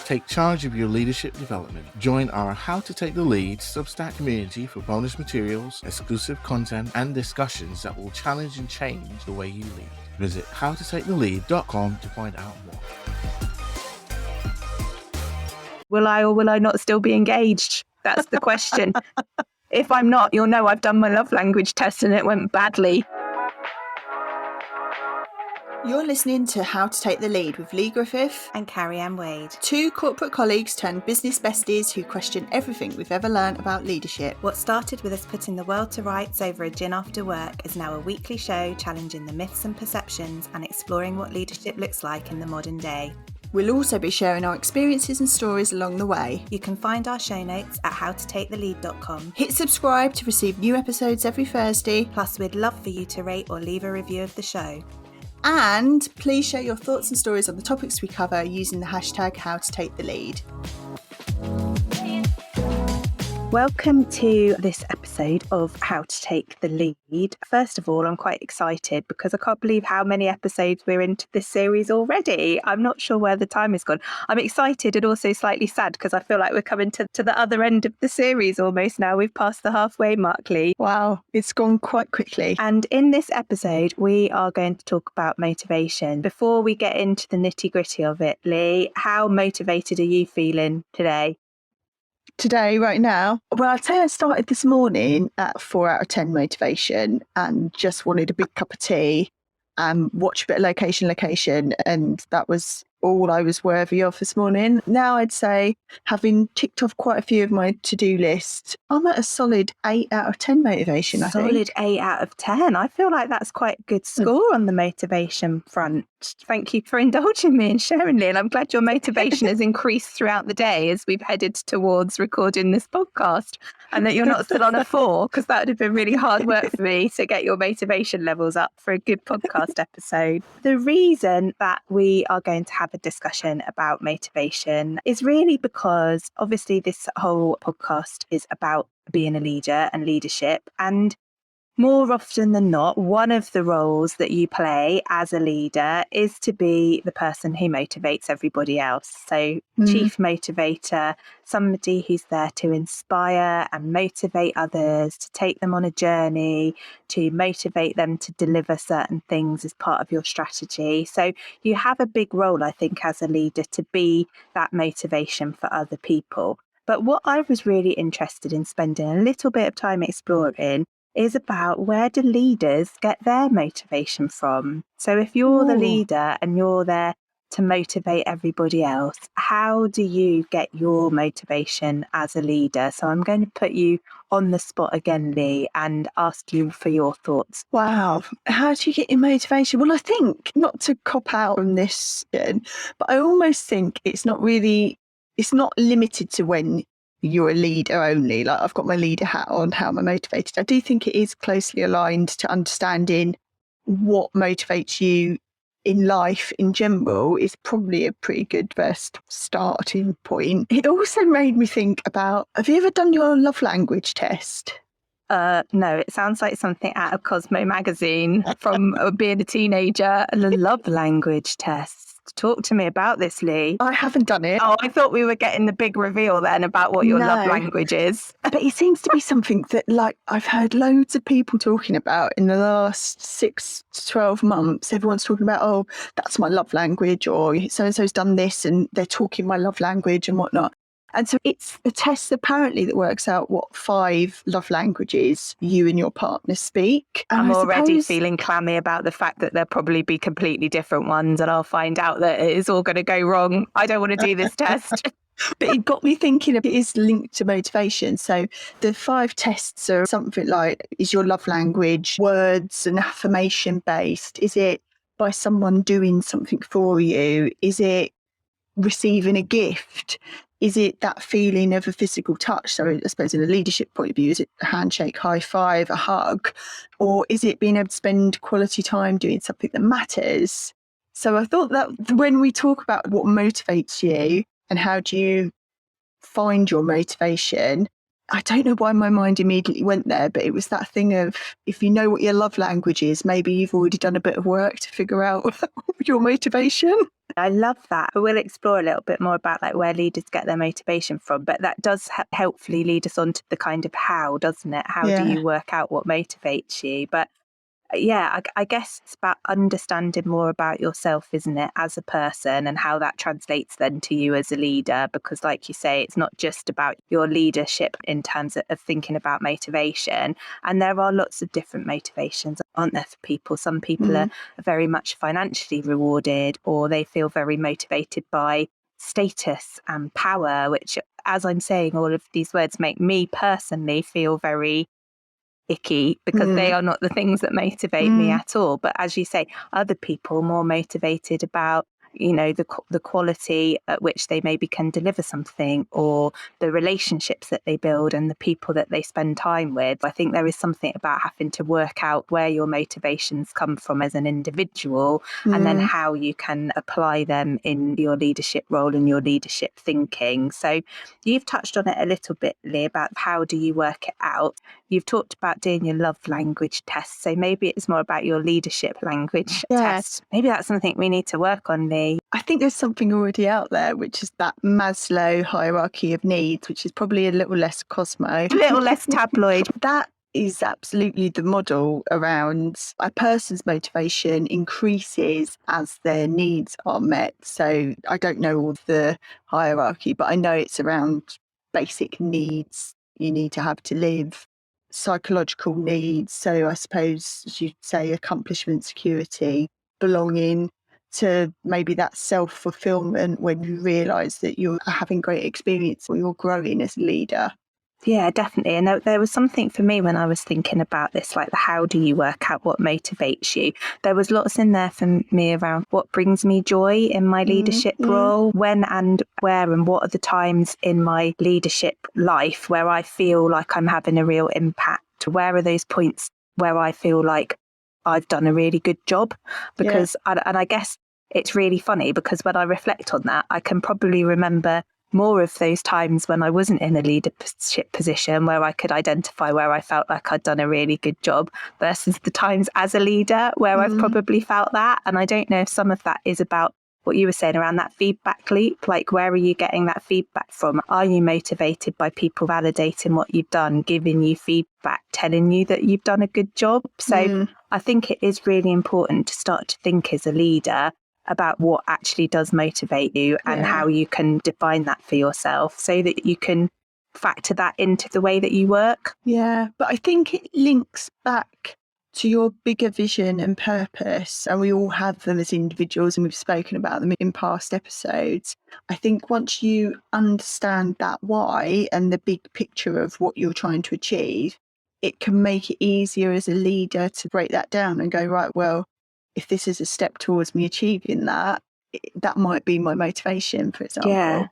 Take charge of your leadership development. Join our How to Take the Lead Substack community for bonus materials, exclusive content, and discussions that will challenge and change the way you lead. Visit howtotakethelead.com to find out more. Will I or will I not still be engaged? That's the question. If I'm not, you'll know I've done my love language test and it went badly. You're listening to How to Take the Lead with Lee Griffith and Carrie-Anne Wade. Two corporate colleagues turned business besties who question everything we've ever learned about leadership. What started with us putting the world to rights over a gin after work is now a weekly show challenging the myths and perceptions and exploring what leadership looks like in the modern day. We'll also be sharing our experiences and stories along the way. You can find our show notes at howtotakethelead.com. Hit subscribe to receive new episodes every Thursday. Plus, we'd love for you to rate or leave a review of the show. And please share your thoughts and stories on the topics we cover using the hashtag HowToTakeTheLead. Welcome to this episode of How to Take the Lead. First of all, I'm quite excited because I can't believe how many episodes we're into this series already. I'm not sure where the time has gone. I'm excited and also slightly sad because I feel like we're coming to the other end of the series almost now. We've passed the halfway mark, Lee. Wow, it's gone quite quickly. And in this episode, we are going to talk about motivation. Before we get into the nitty gritty of it, Lee, how motivated are you feeling today? Today, right now? Well, I'd say I started this morning at 4 out of 10 motivation and just wanted a big cup of tea and watch a bit of location. And that was all I was worthy of this morning. Now I'd say, having ticked off quite a few of my to-do list, I'm at a solid 8 out of 10 motivation, I think. Solid 8 out of 10. I feel like that's quite a good score on the motivation front. Thank you for indulging me and sharing, Lee. And I'm glad your motivation has increased throughout the day as we've headed towards recording this podcast, and that you're not still on a 4, because that would have been really hard work for me to get your motivation levels up for a good podcast episode. The reason that we are going to have a discussion about motivation is really because obviously this whole podcast is about being a leader and leadership, and more often than not, one of the roles that you play as a leader is to be the person who motivates everybody else. So chief motivator, somebody who's there to inspire and motivate others, to take them on a journey, to motivate them to deliver certain things as part of your strategy. So you have a big role, I think, as a leader to be that motivation for other people. But what I was really interested in spending a little bit of time exploring is about, where do leaders get their motivation from? So if you're the leader and you're there to motivate everybody else, how do you get your motivation as a leader? So I'm going to put you on the spot again, Lee, and ask you for your thoughts. Wow. How do you get your motivation? Well, I think, not to cop out from this, but I almost think it's not limited to when you're a leader only. Like, I've got my leader hat on, how am I motivated? I do think it is closely aligned to understanding what motivates you in life in general is probably a pretty good first starting point. It also made me think about, have you ever done your love language test? No, it sounds like something out of Cosmo magazine from being a teenager. A love language test. Talk to me about this, Lee. I haven't done it. Oh, I thought we were getting the big reveal then about what your love language is. But it seems to be something that, like, I've heard loads of people talking about in the last 6 to 12 months. Everyone's talking about, oh, that's my love language, or so-and-so's done this and they're talking my love language and whatnot. And so it's a test apparently that works out what 5 love languages you and your partner speak. And I'm already feeling clammy about the fact that there'll probably be completely different ones and I'll find out that it is all going to go wrong. I don't want to do this test. But it got me thinking, it is linked to motivation. So the 5 tests are something like, is your love language words and affirmation based? Is it by someone doing something for you? Is it receiving a gift? Is it that feeling of a physical touch? So I suppose in a leadership point of view, is it a handshake, high five, a hug? Or is it being able to spend quality time doing something that matters? So I thought that when we talk about what motivates you and how do you find your motivation, I don't know why my mind immediately went there, but it was that thing of, if you know what your love language is, maybe you've already done a bit of work to figure out your motivation. I love that. We'll explore a little bit more about like where leaders get their motivation from, but that does helpfully lead us on to the kind of how, doesn't it? How do you work out what motivates you? But yeah, I guess it's about understanding more about yourself, isn't it, as a person, and how that translates then to you as a leader. Because like you say, it's not just about your leadership in terms of thinking about motivation. And there are lots of different motivations, aren't there, for people? Some people are very much financially rewarded, or they feel very motivated by status and power, which, as I'm saying, all of these words make me personally feel very icky, because they are not the things that motivate me at all. But as you say, other people are more motivated about, you know, the quality at which they maybe can deliver something, or the relationships that they build and the people that they spend time with. I think there is something about having to work out where your motivations come from as an individual, and then how you can apply them in your leadership role and your leadership thinking. So you've touched on it a little bit, Lee, about how do you work it out. You've talked about doing your love language test. So maybe it's more about your leadership language test. Maybe that's something we need to work on, Lee. I think there's something already out there, which is that Maslow hierarchy of needs, which is probably a little less Cosmo. A little less tabloid. That is absolutely the model around a person's motivation increases as their needs are met. So I don't know all the hierarchy, but I know it's around basic needs you need to have to live, psychological needs. So I suppose, as you'd say, accomplishment, security, belonging, to maybe that self-fulfillment when you realise that you're having great experience or you're growing as a leader. Yeah, definitely. And there was something for me when I was thinking about this, like how do you work out what motivates you? There was lots in there for me around what brings me joy in my leadership role, when and where and what are the times in my leadership life where I feel like I'm having a real impact. Where are those points where I feel like I've done a really good job? Because, and I guess it's really funny because when I reflect on that, I can probably remember more of those times when I wasn't in a leadership position where I could identify where I felt like I'd done a really good job, versus the times as a leader where I've probably felt that. And I don't know if some of that is about what you were saying around that feedback loop. Like, where are you getting that feedback from? Are you motivated by people validating what you've done, giving you feedback, telling you that you've done a good job? So I think it is really important to start to think as a leader about what actually does motivate you and how you can define that for yourself so that you can factor that into the way that you work. Yeah, but I think it links back to your bigger vision and purpose, and we all have them as individuals, and we've spoken about them in past episodes. I think once you understand that why and the big picture of what you're trying to achieve, it can make it easier as a leader to break that down and go, right, well, if this is a step towards me achieving that, that might be my motivation, for example. Yeah,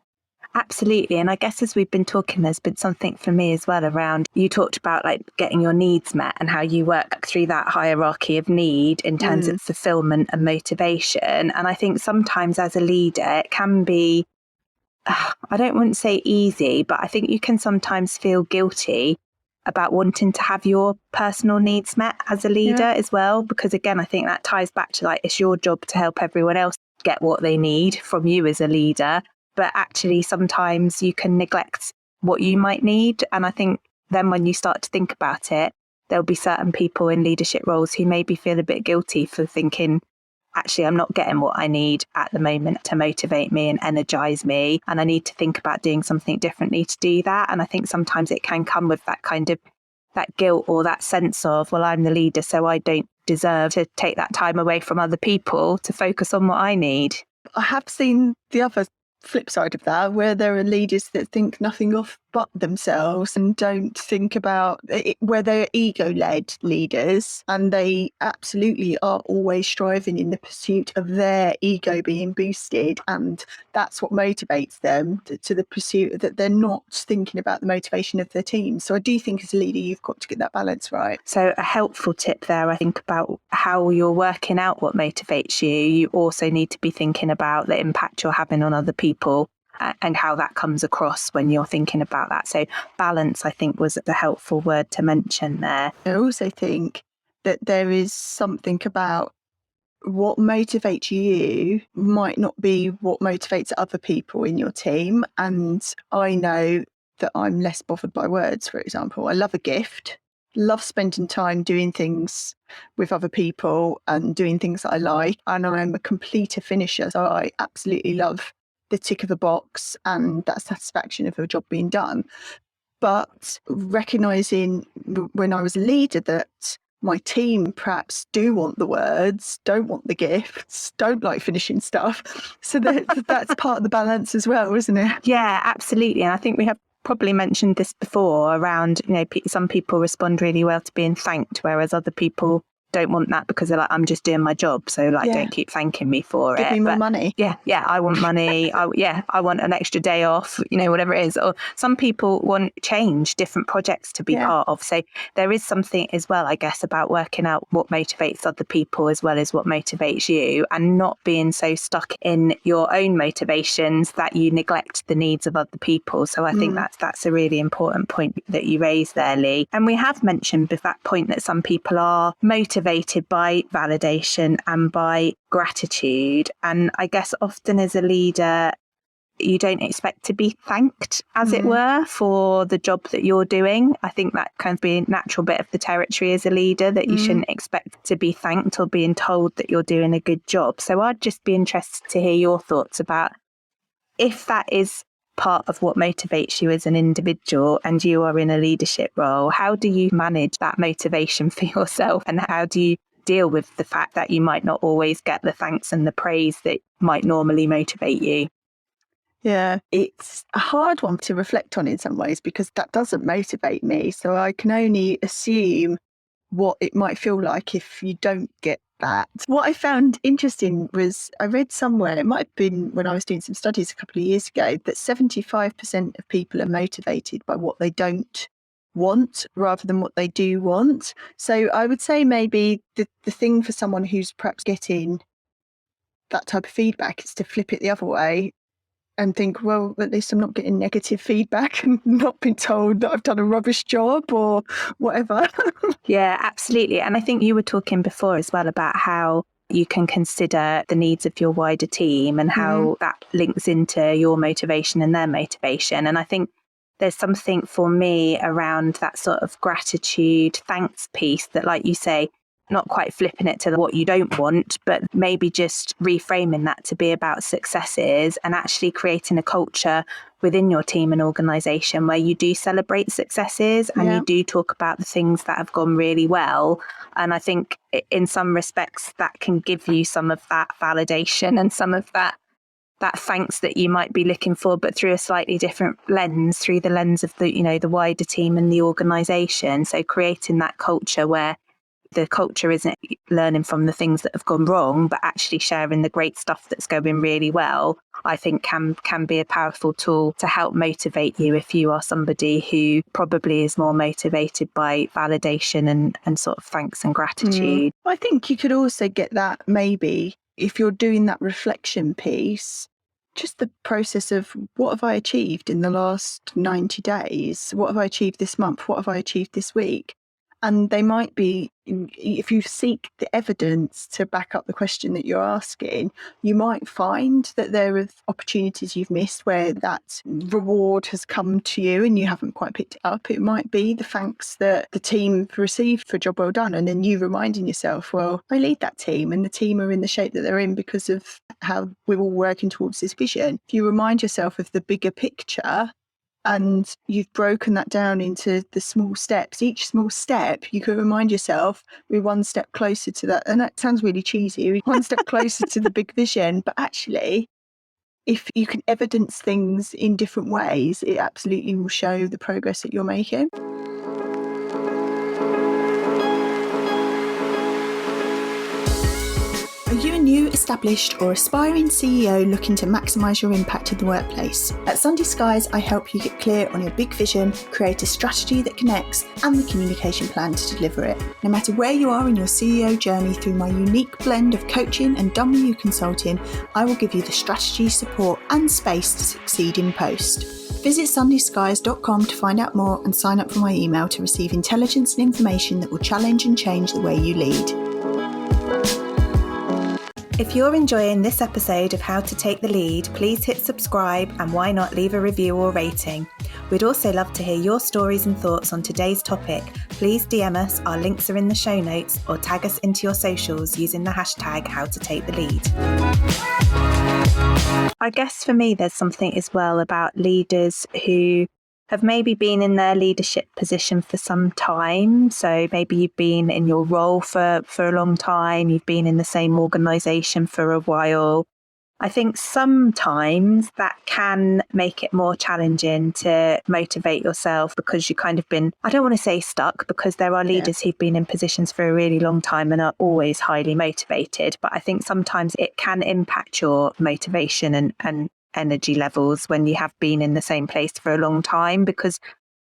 absolutely. And I guess as we've been talking, there's been something for me as well around, you talked about like getting your needs met and how you work through that hierarchy of need in terms of fulfillment and motivation. And I think sometimes as a leader, it can be, I don't want to say easy, but I think you can sometimes feel guilty about wanting to have your personal needs met as a leader as well. Because again, I think that ties back to like, it's your job to help everyone else get what they need from you as a leader. But actually, sometimes you can neglect what you might need. And I think then when you start to think about it, there'll be certain people in leadership roles who maybe feel a bit guilty for thinking, actually, I'm not getting what I need at the moment to motivate me and energize me. And I need to think about doing something differently to do that. And I think sometimes it can come with that kind of that guilt or that sense of, well, I'm the leader, so I don't deserve to take that time away from other people to focus on what I need. I have seen the other flip side of that, where there are leaders that think nothing of but themselves and don't think about it, where they're ego-led leaders, and they absolutely are always striving in the pursuit of their ego being boosted, and that's what motivates them to the pursuit, that they're not thinking about the motivation of their team. So I do think as a leader you've got to get that balance right. So a helpful tip there, I think, about how you're working out what motivates you, you also need to be thinking about the impact you're having on other people and how that comes across when you're thinking about that. So balance, I think, was a helpful word to mention there. I also think that there is something about what motivates you might not be what motivates other people in your team. And I know that I'm less bothered by words, for example. I love a gift, love spending time doing things with other people and doing things that I like. And I'm a completer finisher. So I absolutely love the tick of a box and that satisfaction of a job being done. But recognising when I was a leader that my team perhaps do want the words, don't want the gifts, don't like finishing stuff. So that's part of the balance as well, isn't it? Yeah, absolutely. And I think we have probably mentioned this before around, some people respond really well to being thanked, whereas other people don't want that because they're like, I'm just doing my job. So don't keep thanking me for it. Give me more money. Yeah, I want money. I want an extra day off, whatever it is. Or some people want change, different projects to be part of. So there is something as well, I guess, about working out what motivates other people as well as what motivates you, and not being so stuck in your own motivations that you neglect the needs of other people. So I think that's a really important point that you raised there, Lee. And we have mentioned with that point that some people are motivated by validation and by gratitude. And I guess often as a leader, you don't expect to be thanked, as it were, for the job that you're doing. I think that can be a natural bit of the territory as a leader, that you shouldn't expect to be thanked or being told that you're doing a good job. So I'd just be interested to hear your thoughts about if that is part of what motivates you as an individual and you are in a leadership role, how do you manage that motivation for yourself, and how do you deal with the fact that you might not always get the thanks and the praise that might normally motivate you? Yeah, it's a hard one to reflect on in some ways because that doesn't motivate me. So I can only assume what it might feel like if you don't get that. What I found interesting was I read somewhere, it might have been when I was doing some studies a couple of years ago, that 75% of people are motivated by what they don't want rather than what they do want. So I would say maybe the thing for someone who's perhaps getting that type of feedback is to flip it the other way and think, well, at least I'm not getting negative feedback and not being told that I've done a rubbish job or whatever. Yeah, absolutely. And I think you were talking before as well about how you can consider the needs of your wider team and how that links into your motivation and their motivation. And I think there's something for me around that sort of gratitude, thanks piece that, like you say, not quite flipping it to what you don't want, but maybe just reframing that to be about successes and actually creating a culture within your team and organisation where you do celebrate successes and you do talk about the things that have gone really well. And I think in some respects that can give you some of that validation and some of that thanks that you might be looking for, but through a slightly different lens, through the lens of the wider team and the organisation. So creating that culture where the culture isn't learning from the things that have gone wrong, but actually sharing the great stuff that's going really well, I think can be a powerful tool to help motivate you if you are somebody who probably is more motivated by validation and sort of thanks and gratitude. I think you could also get that maybe if you're doing that reflection piece, just the process of what have I achieved in the last 90 days? What have I achieved this month? What have I achieved this week? And they might be, if you seek the evidence to back up the question that you're asking, you might find that there are opportunities you've missed where that reward has come to you and you haven't quite picked it up. It might be the thanks that the team received for a job well done. And then you reminding yourself, well, I lead that team and the team are in the shape that they're in because of how we're all working towards this vision. If you remind yourself of the bigger picture, and you've broken that down into the small steps. Each small step, you can remind yourself, we're one step closer to that. And that sounds really cheesy, we're one step closer to the big vision. But actually, if you can evidence things in different ways, it absolutely will show the progress that you're making. you a new, established or aspiring CEO looking to maximise your impact in the workplace? At Sunday Skies, I help you get clear on your big vision, create a strategy that connects and the communication plan to deliver it. No matter where you are in your CEO journey, through my unique blend of coaching and done with you consulting, I will give you the strategy, support and space to succeed in post. Visit sundayskies.com to find out more and sign up for my email to receive intelligence and information that will challenge and change the way you lead. If you're enjoying this episode of How to Take the Lead, please hit subscribe and why not leave a review or rating. We'd also love to hear your stories and thoughts on today's topic. Please DM us, our links are in the show notes, or tag us into your socials using the hashtag How to Take the Lead. I guess for me, there's something as well about leaders who have maybe been in their leadership position for some time. So maybe you've been in your role for a long time, you've been in the same organisation for a while. I think sometimes that can make it more challenging to motivate yourself because you kind of been, I don't want to say stuck, because there are leaders who've been in positions for a really long time and are always highly motivated. But I think sometimes it can impact your motivation and energy levels when you have been in the same place for a long time, because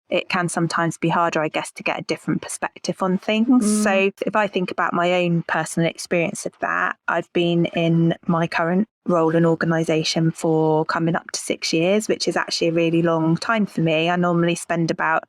it can sometimes be harder, I guess, to get a different perspective on things. So if I think about my own personal experience of that, I've been in my current role and organisation for coming up to 6 years, which is actually a really long time for me. I normally spend about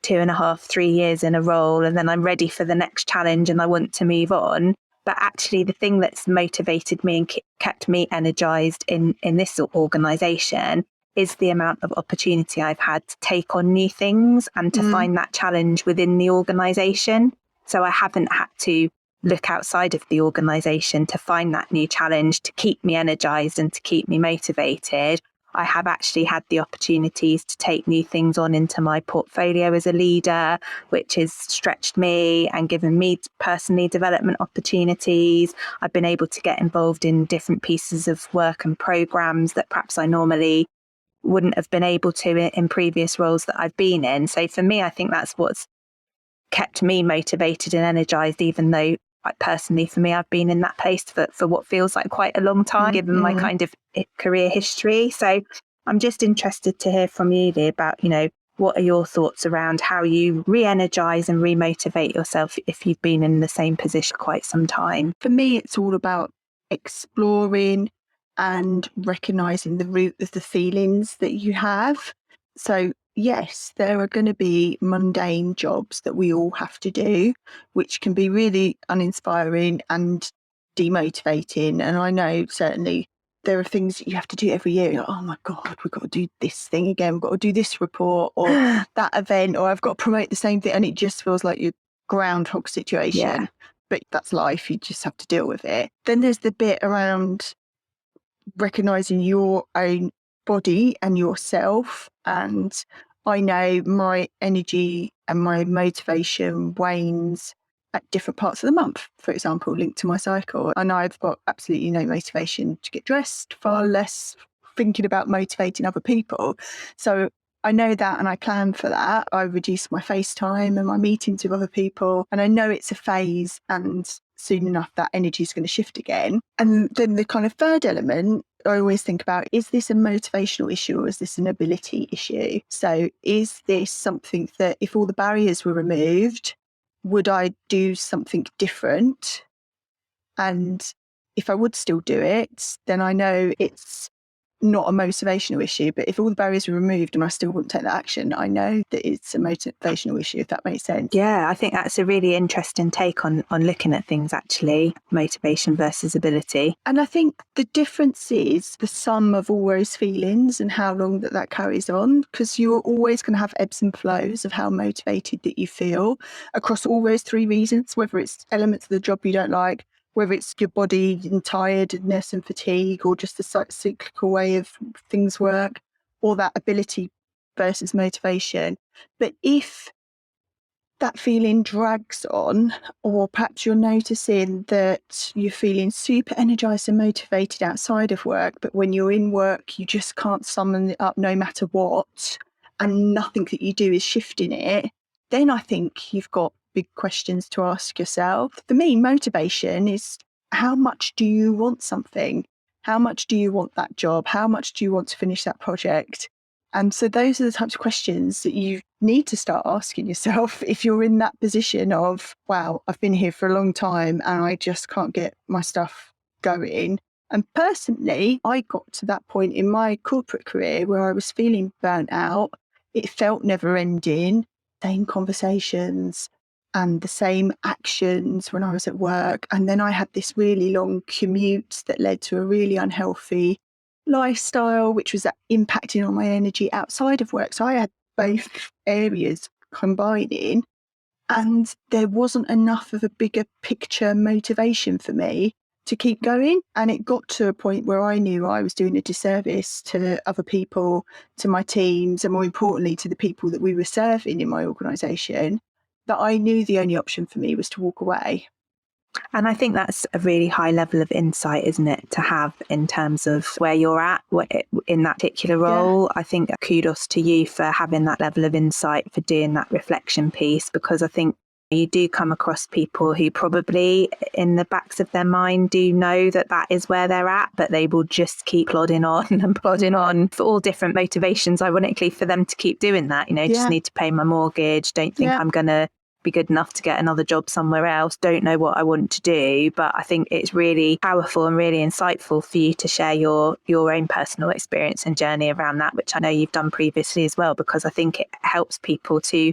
2.5, 3 years in a role, and then I'm ready for the next challenge and I want to move on. But actually, the thing that's motivated me and kept me energised in this organisation is the amount of opportunity I've had to take on new things and to find that challenge within the organisation. So I haven't had to look outside of the organisation to find that new challenge to keep me energised and to keep me motivated. I have actually had the opportunities to take new things on into my portfolio as a leader, which has stretched me and given me personally development opportunities. I've been able to get involved in different pieces of work and programs that perhaps I normally wouldn't have been able to in previous roles that I've been in. So for me, I think that's what's kept me motivated and energized, even though personally for me, I've been in that place for what feels like quite a long time, given my kind of career history. So I'm just interested to hear from you, Lee, about, what are your thoughts around how you re-energize and re-motivate yourself if you've been in the same position quite some time? For me, it's all about exploring and recognizing the root of the feelings that you have. So yes, there are going to be mundane jobs that we all have to do, which can be really uninspiring and demotivating. And I know certainly there are things that you have to do every year. You're like, oh my God, we've got to do this thing again. We've got to do this report or that event, or I've got to promote the same thing. And it just feels like your groundhog situation. Yeah. But that's life. You just have to deal with it. Then there's the bit around recognizing your own body and yourself. And I know my energy and my motivation wanes at different parts of the month, for example, linked to my cycle. And I've got absolutely no motivation to get dressed, far less thinking about motivating other people. So I know that and I plan for that. I reduce my FaceTime and my meetings with other people. And I know it's a phase and soon enough that energy is going to shift again. And then the kind of third element I always think about, is this a motivational issue or is this an ability issue? So is this something that if all the barriers were removed, would I do something different? And if I would still do it, then I know it's not a motivational issue. But if all the barriers were removed and I still wouldn't take that action, I know that it's a motivational issue, if that makes sense. Yeah, I think that's a really interesting take on looking at things, actually, motivation versus ability. And I think the difference is the sum of all those feelings and how long that carries on, because you're always going to have ebbs and flows of how motivated that you feel across all those three reasons, whether it's elements of the job you don't like, whether it's your body and tiredness and fatigue, or just the cyclical way of things work, or that ability versus motivation. But if that feeling drags on, or perhaps you're noticing that you're feeling super energized and motivated outside of work, but when you're in work, you just can't summon it up no matter what, and nothing that you do is shifting it, then I think you've got big questions to ask yourself. For me, motivation is how much do you want something? How much do you want that job? How much do you want to finish that project? And so those are the types of questions that you need to start asking yourself if you're in that position of, wow, I've been here for a long time and I just can't get my stuff going. And personally, I got to that point in my corporate career where I was feeling burnt out. It felt never ending, same conversations and the same actions when I was at work. And then I had this really long commute that led to a really unhealthy lifestyle, which was impacting on my energy outside of work. So I had both areas combining, and there wasn't enough of a bigger picture motivation for me to keep going. And it got to a point where I knew I was doing a disservice to other people, to my teams, and more importantly, to the people that we were serving in my organisation, that I knew the only option for me was to walk away. And I think that's a really high level of insight, isn't it, to have in terms of where you're at in that particular role. Yeah. I think kudos to you for having that level of insight, for doing that reflection piece, because I think you do come across people who probably in the backs of their mind do know that that is where they're at, but they will just keep plodding on and plodding on for all different motivations, ironically, for them to keep doing that. Just need to pay my mortgage, don't think I'm going to be good enough to get another job somewhere else, don't know what I want to do. But I think it's really powerful and really insightful for you to share your own personal experience and journey around that, which I know you've done previously as well, because I think it helps people to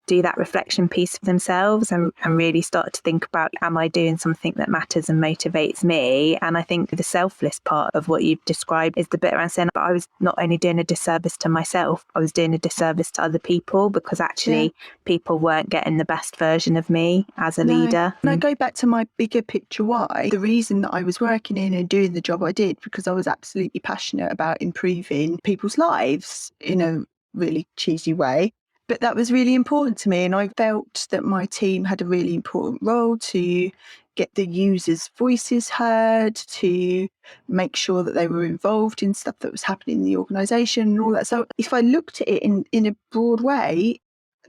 do that reflection piece for themselves and really start to think about, am I doing something that matters and motivates me? And I think the selfless part of what you've described is the bit around saying, but I was not only doing a disservice to myself, I was doing a disservice to other people, because actually people weren't getting the best version of me as a leader. And I go back to my bigger picture why. The reason that I was working in and doing the job I did, because I was absolutely passionate about improving people's lives in a really cheesy way. But that was really important to me, and I felt that my team had a really important role to get the users' voices heard, to make sure that they were involved in stuff that was happening in the organisation and all that. So if I looked at it in a broad way,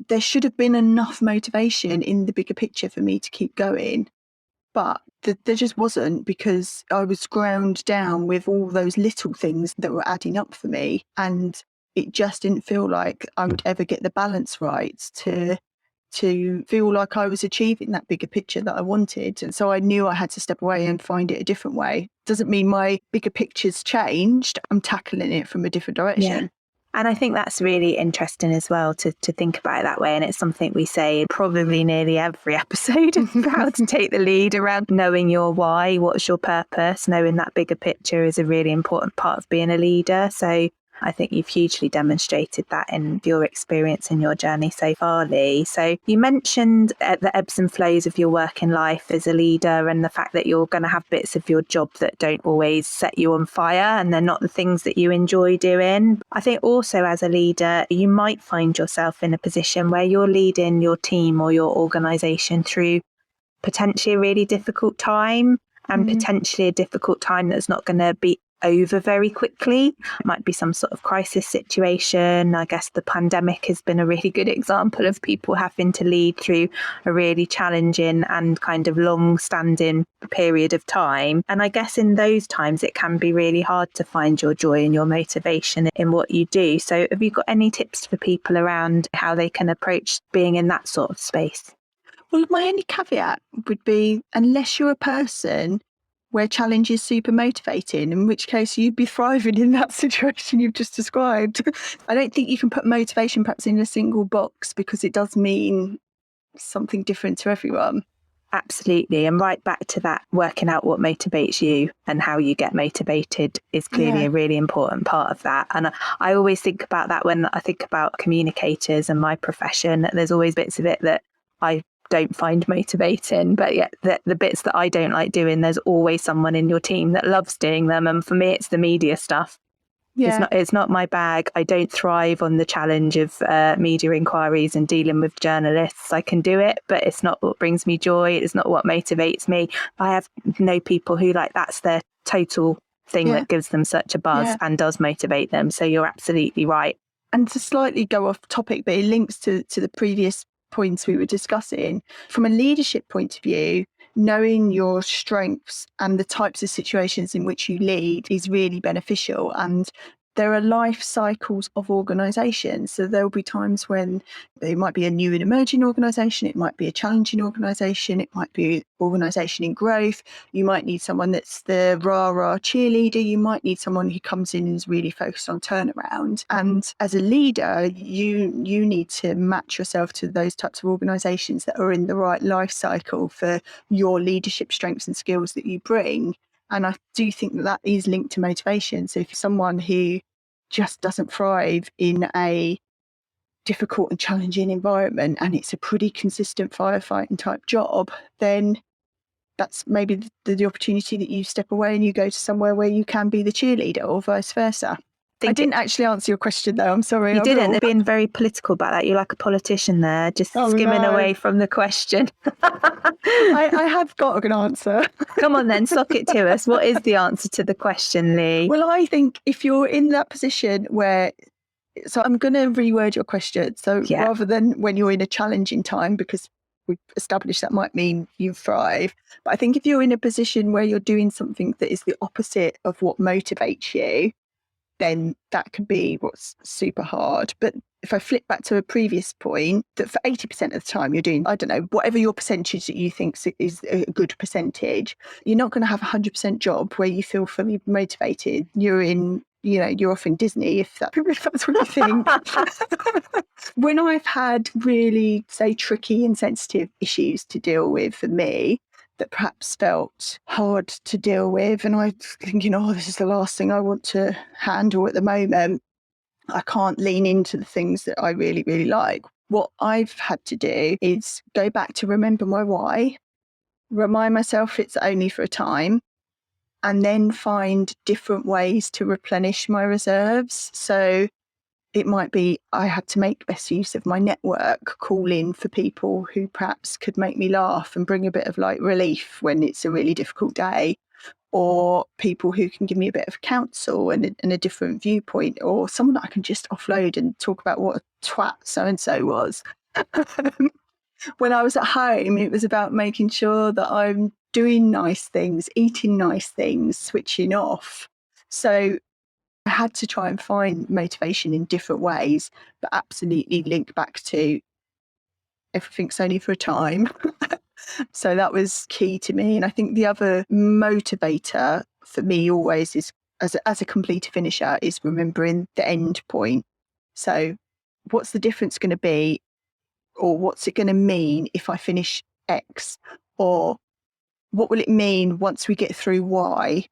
there should have been enough motivation in the bigger picture for me to keep going. But there just wasn't, because I was ground down with all those little things that were adding up for me. And it just didn't feel like I would ever get the balance right to feel like I was achieving that bigger picture that I wanted. And so I knew I had to step away and find it a different way. Doesn't mean my bigger picture's changed. I'm tackling it from a different direction. Yeah. And I think that's really interesting as well to think about it that way. And it's something we say probably nearly every episode of How to Take the Lead, around knowing your why, what's your purpose, knowing that bigger picture is a really important part of being a leader. So I think you've hugely demonstrated that in your experience in your journey so far, Lee. So you mentioned the ebbs and flows of your working life as a leader, and the fact that you're going to have bits of your job that don't always set you on fire and they're not the things that you enjoy doing. I think also as a leader, you might find yourself in a position where you're leading your team or your organisation through potentially a really difficult time, and potentially a difficult time that's not going to be over very quickly. It might be some sort of crisis situation. I guess the pandemic has been a really good example of people having to lead through a really challenging and kind of long-standing period of time. And I guess in those times it can be really hard to find your joy and your motivation in what you do. So have you got any tips for people around how they can approach being in that sort of space? Well, my only caveat would be, unless you're a person where challenge is super motivating, in which case you'd be thriving in that situation you've just described. I don't think you can put motivation perhaps in a single box, because it does mean something different to everyone. Absolutely. And right back to that, working out what motivates you and how you get motivated is clearly a really important part of that. And I always think about that when I think about communicators and my profession. There's always bits of it that I don't find motivating, but yet the bits that I don't like doing, there's always someone in your team that loves doing them. And for me, it's the media stuff. It's not my bag. I don't thrive on the challenge of media inquiries and dealing with journalists. I can do it, but it's not what brings me joy. It's not what motivates me. I have no people who that's their total thing that gives them such a buzz and does motivate them. So you're absolutely right. And to slightly go off topic, but it links to the previous points we were discussing, from a leadership point of view, knowing your strengths and the types of situations in which you lead is really beneficial. And there are life cycles of organisations. So there'll be times when it might be a new and emerging organisation, it might be a challenging organisation, it might be an organisation in growth. You might need someone that's the rah-rah cheerleader. You might need someone who comes in and is really focused on turnaround. And as a leader, you need to match yourself to those types of organisations that are in the right life cycle for your leadership strengths and skills that you bring. And I do think that is linked to motivation. So if you're someone who just doesn't thrive in a difficult and challenging environment and it's a pretty consistent firefighting type job, then that's maybe the opportunity that you step away and you go to somewhere where you can be the cheerleader, or vice versa. I didn't actually answer your question though, I'm sorry. You didn't. They're being very political about that. You're like a politician there, just skimming away from the question. I have got an answer. Come on then, sock it to us. What is the answer to the question, Lee? Well, I think if you're in that position where, so I'm going to reword your question. So rather than when you're in a challenging time, because we've established that might mean you thrive, but I think if you're in a position where you're doing something that is the opposite of what motivates you, then that can be what's super hard. But if I flip back to a previous point, that for 80% of the time you're doing, I don't know, whatever your percentage that you think is a good percentage, you're not going to have a 100% job where you feel fully motivated. You're off in Disney, if that's what you think. When I've had really, say, tricky and sensitive issues to deal with for me, that perhaps felt hard to deal with, and I'm thinking, this is the last thing I want to handle at the moment, I can't lean into the things that I really, really like. What I've had to do is go back to remember my why, remind myself it's only for a time, and then find different ways to replenish my reserves. So it might be I had to make best use of my network, call in for people who perhaps could make me laugh and bring a bit of like relief when it's a really difficult day, or people who can give me a bit of counsel and a different viewpoint, or someone that I can just offload and talk about what a twat so-and-so was. When I was at home, it was about making sure that I'm doing nice things, eating nice things, switching off. So I had to try and find motivation in different ways, but absolutely link back to everything's only for a time. So that was key to me. And I think the other motivator for me always is, as a completer finisher, is remembering the end point. So what's the difference going to be, or what's it going to mean if I finish X, or what will it mean once we get through Y?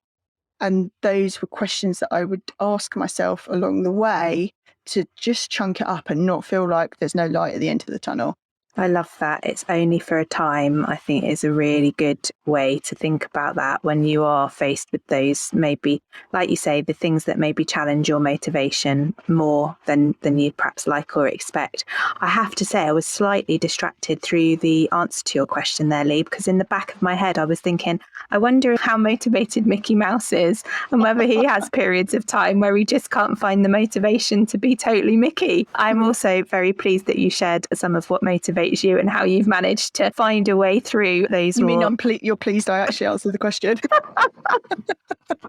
And those were questions that I would ask myself along the way to just chunk it up and not feel like there's no light at the end of the tunnel. I love that. It's only for a time, I think, is a really good way to think about that when you are faced with those, maybe, like you say, the things that maybe challenge your motivation more than you'd perhaps like or expect. I have to say, I was slightly distracted through the answer to your question there, Lee, because in the back of my head, I was thinking, I wonder how motivated Mickey Mouse is and whether he has periods of time where he just can't find the motivation to be totally Mickey. I'm also very pleased that you shared some of what motivates you and how you've managed to find a way through those. You mean you're pleased I actually answered the question?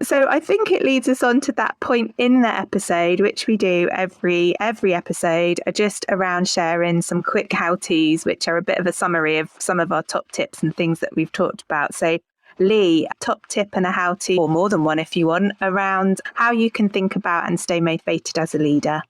So I think it leads us on to that point in the episode, which we do every episode, just around sharing some quick how-tos, which are a bit of a summary of some of our top tips and things that we've talked about. So Lee, top tip and a how-to, or more than one if you want, around how you can think about and stay motivated as a leader.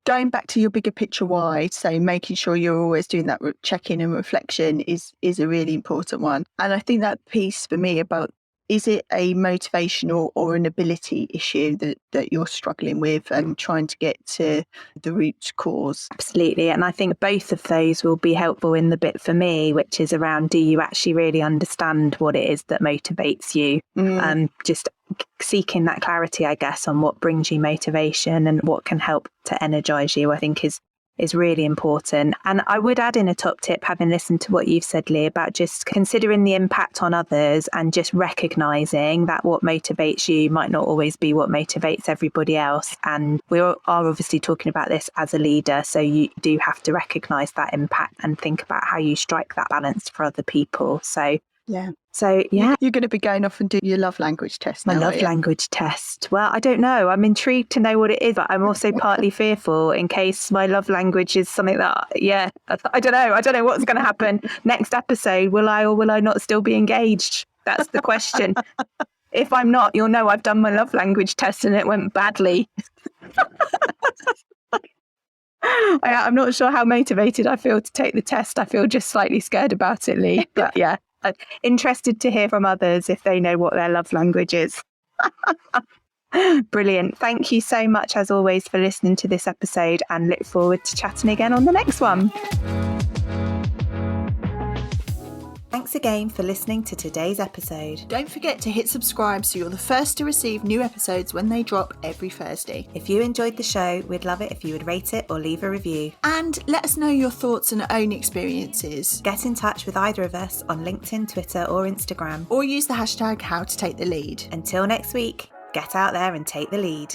Going back to your bigger picture why, so making sure you're always doing that check-in and reflection is a really important one. And I think that piece for me about, is it a motivational or an ability issue that you're struggling with, and trying to get to the root cause? Absolutely. And I think both of those will be helpful in the bit for me, which is around, do you actually really understand what it is that motivates you? Just seeking that clarity, I guess, on what brings you motivation and what can help to energize you, I think is really important. And I would add in a top tip, having listened to what you've said, Lee, about just considering the impact on others and just recognizing that what motivates you might not always be what motivates everybody else. And we are obviously talking about this as a leader, so you do have to recognize that impact and think about how you strike that balance for other people. So Yeah. So, yeah. You're going to be going off and do your love language test My now, love are you? language test. Well, I don't know. I'm intrigued to know what it is, but I'm also partly fearful in case my love language is something that, I don't know. I don't know what's going to happen next episode. Will I or will I not still be engaged? That's the question. If I'm not, you'll know I've done my love language test and it went badly. I'm not sure how motivated I feel to take the test. I feel just slightly scared about it, Lee. But yeah, I'm interested to hear from others if they know what their love language is. Brilliant. Thank you so much, as always, for listening to this episode, and look forward to chatting again on the next one. Thanks again for listening to today's episode. Don't forget to hit subscribe so you're the first to receive new episodes when they drop every Thursday. If you enjoyed the show, we'd love it if you would rate it or leave a review. And let us know your thoughts and own experiences. Get in touch with either of us on LinkedIn, Twitter or Instagram. Or use the hashtag #HowToTakeTheLead. Until next week, get out there and take the lead.